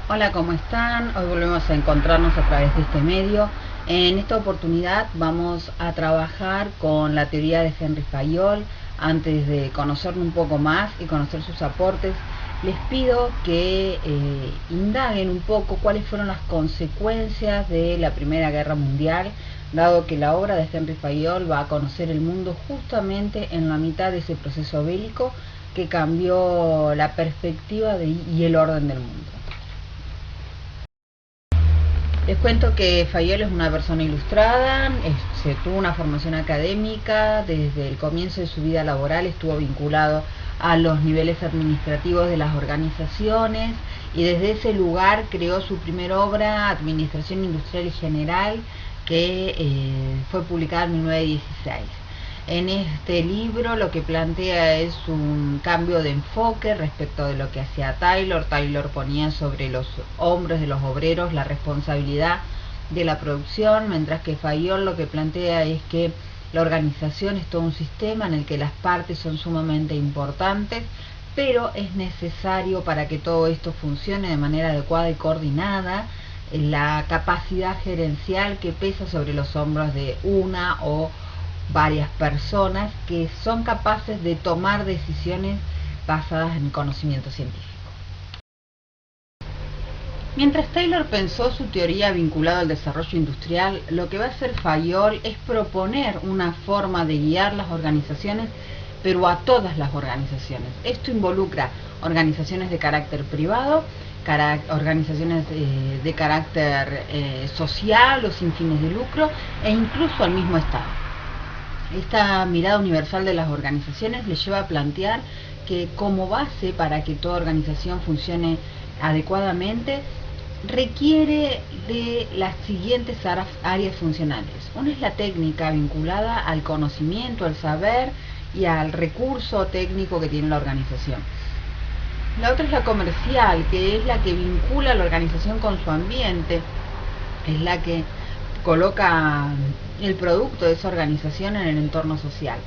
Hola, ¿cómo están? Hoy volvemos a encontrarnos a través de este medio. En esta oportunidad vamos a trabajar con la teoría de Henry Fayol. Antes de conocerlo un poco más y conocer sus aportes, les pido que indaguen un poco cuáles fueron las consecuencias de la Primera Guerra Mundial, dado que la obra de Henry Fayol va a conocer el mundo justamente en la mitad de ese proceso bélico que cambió la perspectiva y el orden del mundo. Les cuento que Fayol es una persona ilustrada, se tuvo una formación académica, desde el comienzo de su vida laboral estuvo vinculado a los niveles administrativos de las organizaciones y desde ese lugar creó su primera obra, Administración Industrial y General, que fue publicada en 1916. En este libro lo que plantea es un cambio de enfoque respecto de lo que hacía Taylor. Taylor ponía sobre los hombros de los obreros la responsabilidad de la producción, mientras que Fayol lo que plantea es que la organización es todo un sistema en el que las partes son sumamente importantes, pero es necesario para que todo esto funcione de manera adecuada y coordinada la capacidad gerencial que pesa sobre los hombros de una o varias personas que son capaces de tomar decisiones basadas en conocimiento científico. Mientras Taylor pensó su teoría vinculada al desarrollo industrial, lo que va a hacer Fayol es proponer una forma de guiar las organizaciones, pero a todas las organizaciones. Esto involucra organizaciones de carácter privado, organizaciones de carácter social o sin fines de lucro, e incluso al mismo Estado. Esta mirada universal de las organizaciones le lleva a plantear que como base para que toda organización funcione adecuadamente requiere de las siguientes áreas funcionales. Una es la técnica vinculada al conocimiento, al saber y al recurso técnico que tiene la organización. La otra es la comercial, que es la que vincula a la organización con su ambiente, es la que coloca el producto de esa organización en el entorno social.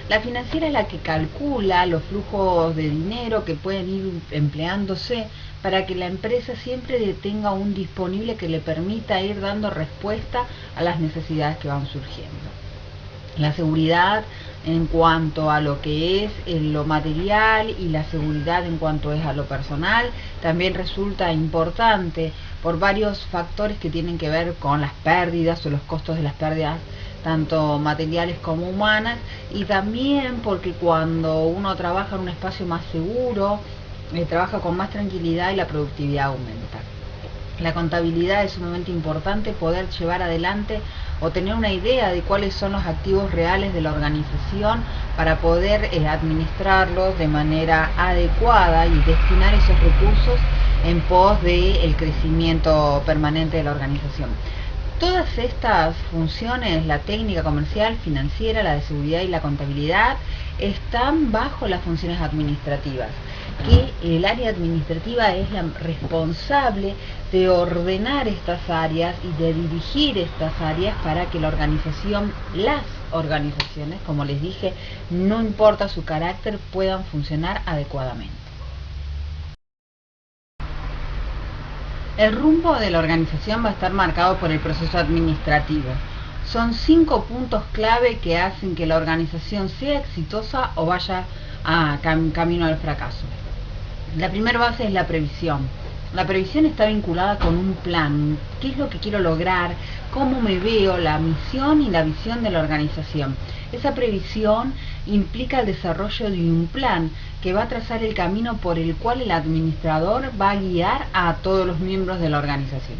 La financiera es la que calcula los flujos de dinero que pueden ir empleándose para que la empresa siempre tenga un disponible que le permita ir dando respuesta a las necesidades que van surgiendo. La seguridad en cuanto a lo que es lo material y la seguridad en cuanto es a lo personal también resulta importante por varios factores que tienen que ver con las pérdidas o los costos de las pérdidas tanto materiales como humanas, y también porque cuando uno trabaja en un espacio más seguro trabaja con más tranquilidad y la productividad aumenta. La contabilidad es sumamente importante, poder llevar adelante o tener una idea de cuáles son los activos reales de la organización para poder administrarlos de manera adecuada y destinar esos recursos en pos del crecimiento permanente de la organización. Todas estas funciones, la técnica comercial, financiera, la de seguridad y la contabilidad, están bajo las funciones administrativas, que el área administrativa es la responsable de ordenar estas áreas y de dirigir estas áreas para que la organización, las organizaciones, como les dije, no importa su carácter, puedan funcionar adecuadamente. El rumbo de la organización va a estar marcado por el proceso administrativo. Son 5 puntos clave que hacen que la organización sea exitosa o vaya a camino al fracaso. La primera base es la previsión. La previsión está vinculada con un plan. ¿Qué es lo que quiero lograr? ¿Cómo me veo? La misión y la visión de la organización. Esa previsión implica el desarrollo de un plan que va a trazar el camino por el cual el administrador va a guiar a todos los miembros de la organización.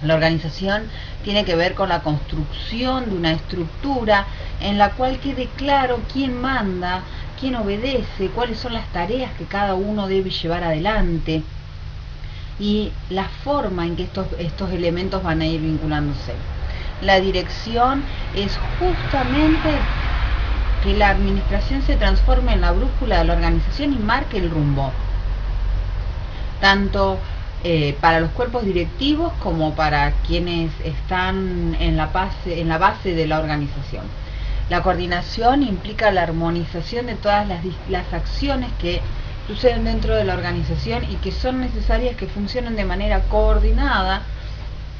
La organización tiene que ver con la construcción de una estructura en la cual quede claro quién manda, quién obedece, cuáles son las tareas que cada uno debe llevar adelante y la forma en que estos elementos van a ir vinculándose. La dirección es justamente que la administración se transforme en la brújula de la organización y marque el rumbo, tanto para los cuerpos directivos como para quienes están en la base de la organización. La coordinación implica la armonización de todas las acciones que suceden dentro de la organización y que son necesarias que funcionen de manera coordinada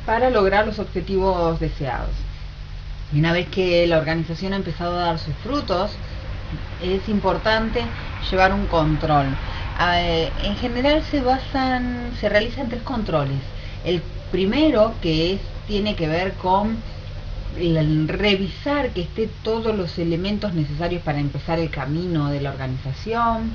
para lograr los objetivos deseados. Y una vez que la organización ha empezado a dar sus frutos, es importante llevar un control. En general se realizan 3 controles. El primero, tiene que ver con revisar que esté todos los elementos necesarios para empezar el camino de la organización.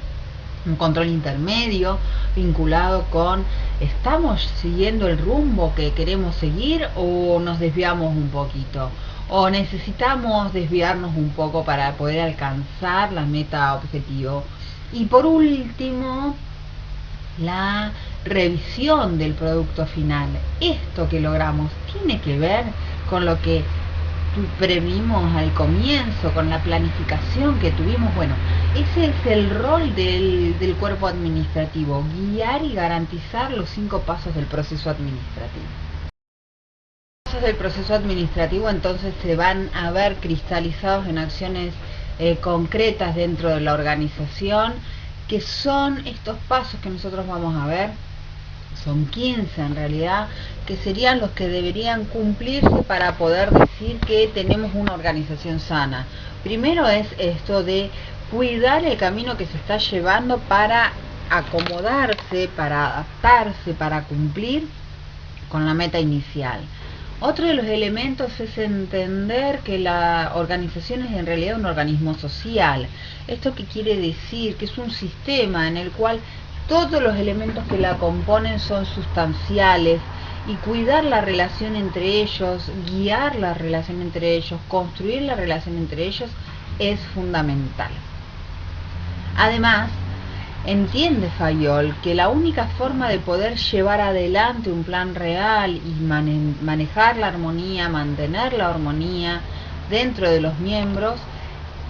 Un control intermedio vinculado con ¿estamos siguiendo el rumbo que queremos seguir o nos desviamos un poquito? ¿O necesitamos desviarnos un poco para poder alcanzar la meta objetivo? Y por último, la revisión del producto final. Esto que logramos tiene que ver con lo que previmos al comienzo, con la planificación que tuvimos. Bueno, ese es el rol del cuerpo administrativo, guiar y garantizar los 5 pasos del proceso administrativo. Los pasos del proceso administrativo entonces se van a ver cristalizados en acciones concretas dentro de la organización, que son estos pasos que nosotros vamos a ver. Son 15 en realidad, que serían los que deberían cumplirse para poder decir que tenemos una organización sana. Primero es esto de cuidar el camino que se está llevando para acomodarse, para adaptarse, para cumplir con la meta inicial. Otro de los elementos es entender que la organización es en realidad un organismo social. ¿Esto qué quiere decir? Que es un sistema en el cual todos los elementos que la componen son sustanciales, y cuidar la relación entre ellos, guiar la relación entre ellos, construir la relación entre ellos es fundamental. Además, entiende Fayol que la única forma de poder llevar adelante un plan real y manejar la armonía, mantener la armonía dentro de los miembros,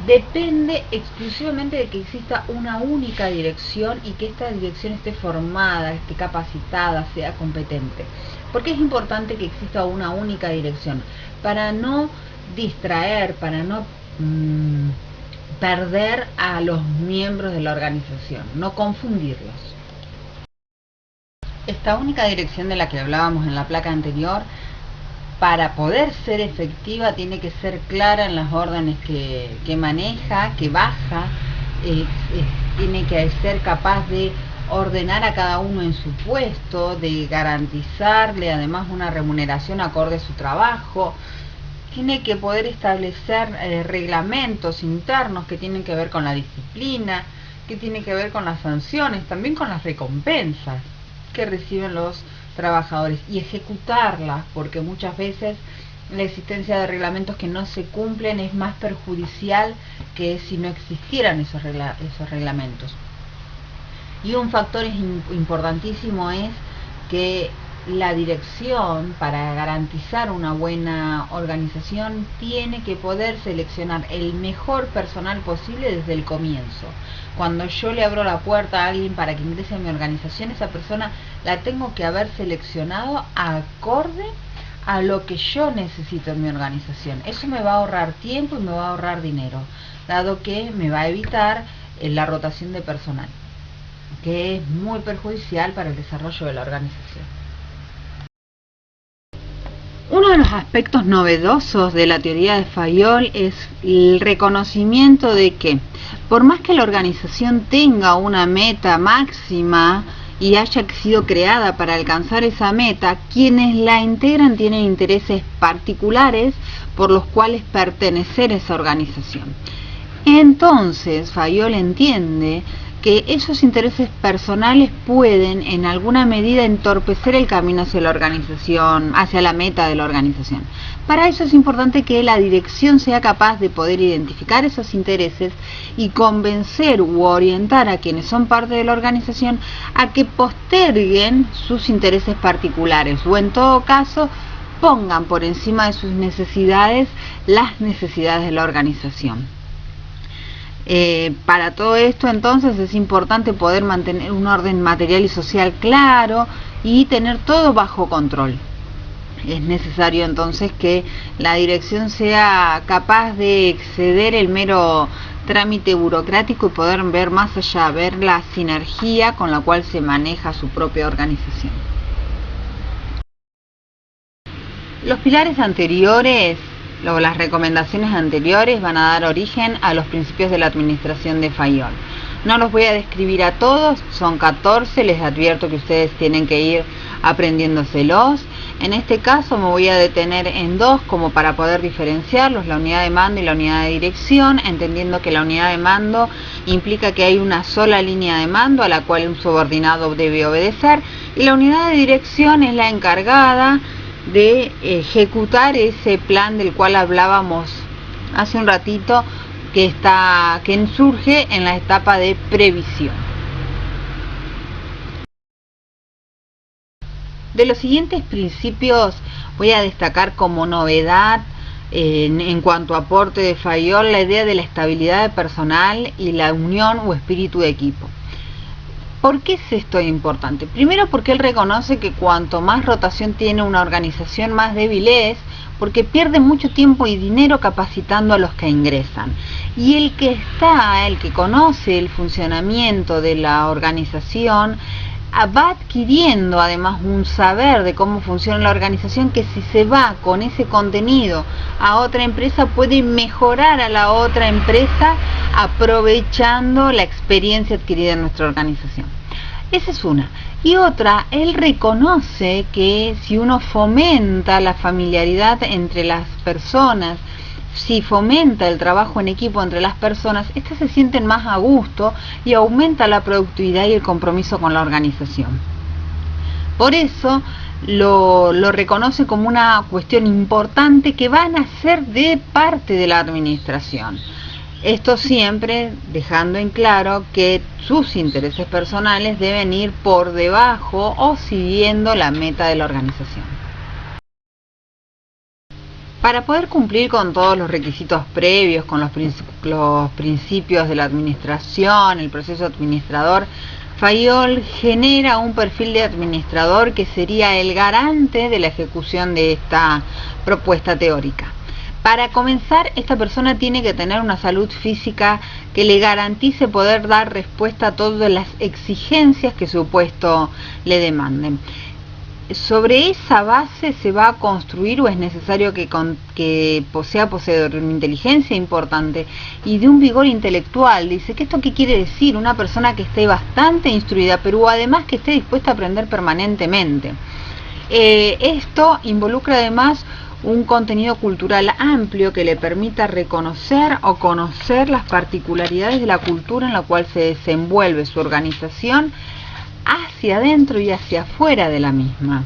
depende exclusivamente de que exista una única dirección y que esta dirección esté formada, esté capacitada, sea competente. ¿Por qué es importante que exista una única dirección? Para no distraer, para no perder a los miembros de la organización, no confundirlos. Esta única dirección de la que hablábamos en la placa anterior, para poder ser efectiva, tiene que ser clara en las órdenes que maneja, que baja, tiene que ser capaz de ordenar a cada uno en su puesto, de garantizarle además una remuneración acorde a su trabajo. Tiene que poder establecer reglamentos internos que tienen que ver con la disciplina, que tienen que ver con las sanciones, también con las recompensas que reciben los trabajadores, y ejecutarlas, porque muchas veces la existencia de reglamentos que no se cumplen es más perjudicial que si no existieran esos reglamentos. Y un factor importantísimo es que la dirección, para garantizar una buena organización, tiene que poder seleccionar el mejor personal posible desde el comienzo. Cuando yo le abro la puerta a alguien para que ingrese a mi organización, esa persona la tengo que haber seleccionado acorde a lo que yo necesito en mi organización. Eso me va a ahorrar tiempo y me va a ahorrar dinero, dado que me va a evitar la rotación de personal, que es muy perjudicial para el desarrollo de la organización. Uno de los aspectos novedosos de la teoría de Fayol es el reconocimiento de que, por más que la organización tenga una meta máxima y haya sido creada para alcanzar esa meta, quienes la integran tienen intereses particulares por los cuales pertenecer a esa organización. Entonces, Fayol entiende que esos intereses personales pueden en alguna medida entorpecer el camino hacia la organización, hacia la meta de la organización. Para eso es importante que la dirección sea capaz de poder identificar esos intereses y convencer u orientar a quienes son parte de la organización a que posterguen sus intereses particulares, o en todo caso pongan por encima de sus necesidades las necesidades de la organización. Para todo esto entonces es importante poder mantener un orden material y social claro y tener todo bajo control. Es necesario entonces que la dirección sea capaz de exceder el mero trámite burocrático y poder ver más allá, ver la sinergia con la cual se maneja su propia organización. Los pilares anteriores, o las recomendaciones anteriores, van a dar origen a los principios de la administración de Fayol. No los voy a describir a todos, son 14, les advierto que ustedes tienen que ir aprendiéndoselos. En este caso me voy a detener en dos como para poder diferenciarlos, la unidad de mando y la unidad de dirección, entendiendo que la unidad de mando implica que hay una sola línea de mando a la cual un subordinado debe obedecer, y la unidad de dirección es la encargada de ejecutar ese plan del cual hablábamos hace un ratito, que surge en la etapa de previsión. De los siguientes principios voy a destacar como novedad en cuanto a aporte de Fayol la idea de la estabilidad de personal y la unión o espíritu de equipo. ¿Por qué es esto importante? Primero, porque él reconoce que cuanto más rotación tiene una organización, más débil es, porque pierde mucho tiempo y dinero capacitando a los que ingresan. Y el que conoce el funcionamiento de la organización, va adquiriendo además un saber de cómo funciona la organización, que si se va con ese contenido a otra empresa puede mejorar a la otra empresa aprovechando la experiencia adquirida en nuestra organización. Esa es una. Y otra, él reconoce que si uno fomenta la familiaridad entre las personas, si fomenta el trabajo en equipo entre las personas, estas se sienten más a gusto y aumenta la productividad y el compromiso con la organización. Por eso lo reconoce como una cuestión importante que van a ser de parte de la administración. Esto siempre dejando en claro que sus intereses personales deben ir por debajo o siguiendo la meta de la organización. Para poder cumplir con todos los requisitos previos, con los principios de la administración, el proceso administrador, Fayol genera un perfil de administrador que sería el garante de la ejecución de esta propuesta teórica. Para comenzar, esta persona tiene que tener una salud física que le garantice poder dar respuesta a todas las exigencias que su puesto le demanden. Sobre esa base se va a construir, o es necesario que sea poseedor de una inteligencia importante y de un vigor intelectual. Dice que esto qué quiere decir: una persona que esté bastante instruida, pero además que esté dispuesta a aprender permanentemente. Esto involucra además un contenido cultural amplio que le permita reconocer o conocer las particularidades de la cultura en la cual se desenvuelve su organización, hacia adentro y hacia afuera de la misma.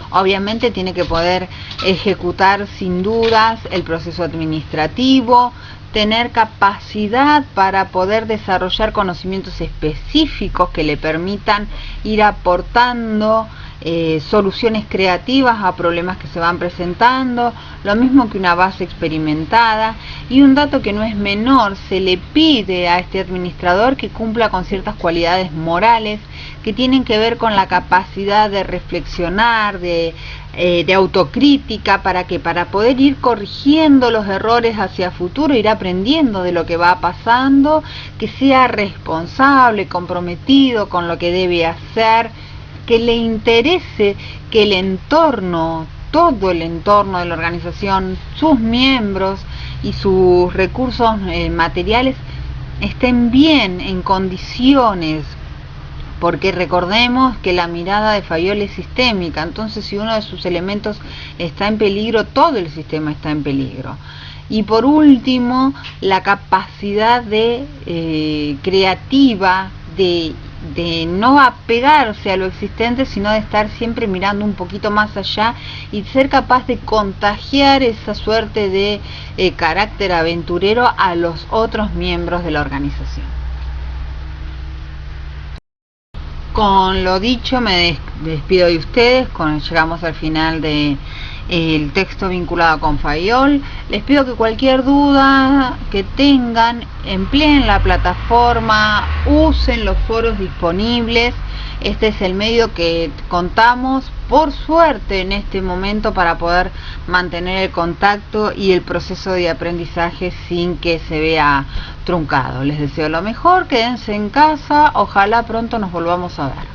Obviamente tiene que poder ejecutar sin dudas el proceso administrativo, tener capacidad para poder desarrollar conocimientos específicos que le permitan ir aportando soluciones creativas a problemas que se van presentando, lo mismo que una base experimentada. Y un dato que no es menor, se le pide a este administrador que cumpla con ciertas cualidades morales que tienen que ver con la capacidad de reflexionar, de autocrítica, para poder ir corrigiendo los errores hacia futuro, ir aprendiendo de lo que va pasando, que sea responsable, comprometido con lo que debe hacer, que le interese que el entorno, todo el entorno de la organización, sus miembros y sus recursos materiales estén bien, en condiciones, porque recordemos que la mirada de Fayol es sistémica. Entonces, si uno de sus elementos está en peligro, todo el sistema está en peligro. Y por último, la capacidad creativa de no apegarse a lo existente, sino de estar siempre mirando un poquito más allá y ser capaz de contagiar esa suerte de carácter aventurero a los otros miembros de la organización. Con lo dicho, me despido de ustedes. Llegamos al final de el texto vinculado con Fayol. Les pido que cualquier duda que tengan, empleen la plataforma, usen los foros disponibles Este es el medio que contamos, por suerte, en este momento para poder mantener el contacto y el proceso de aprendizaje sin que se vea truncado. Les deseo lo mejor, quédense en casa, ojalá pronto nos volvamos a ver.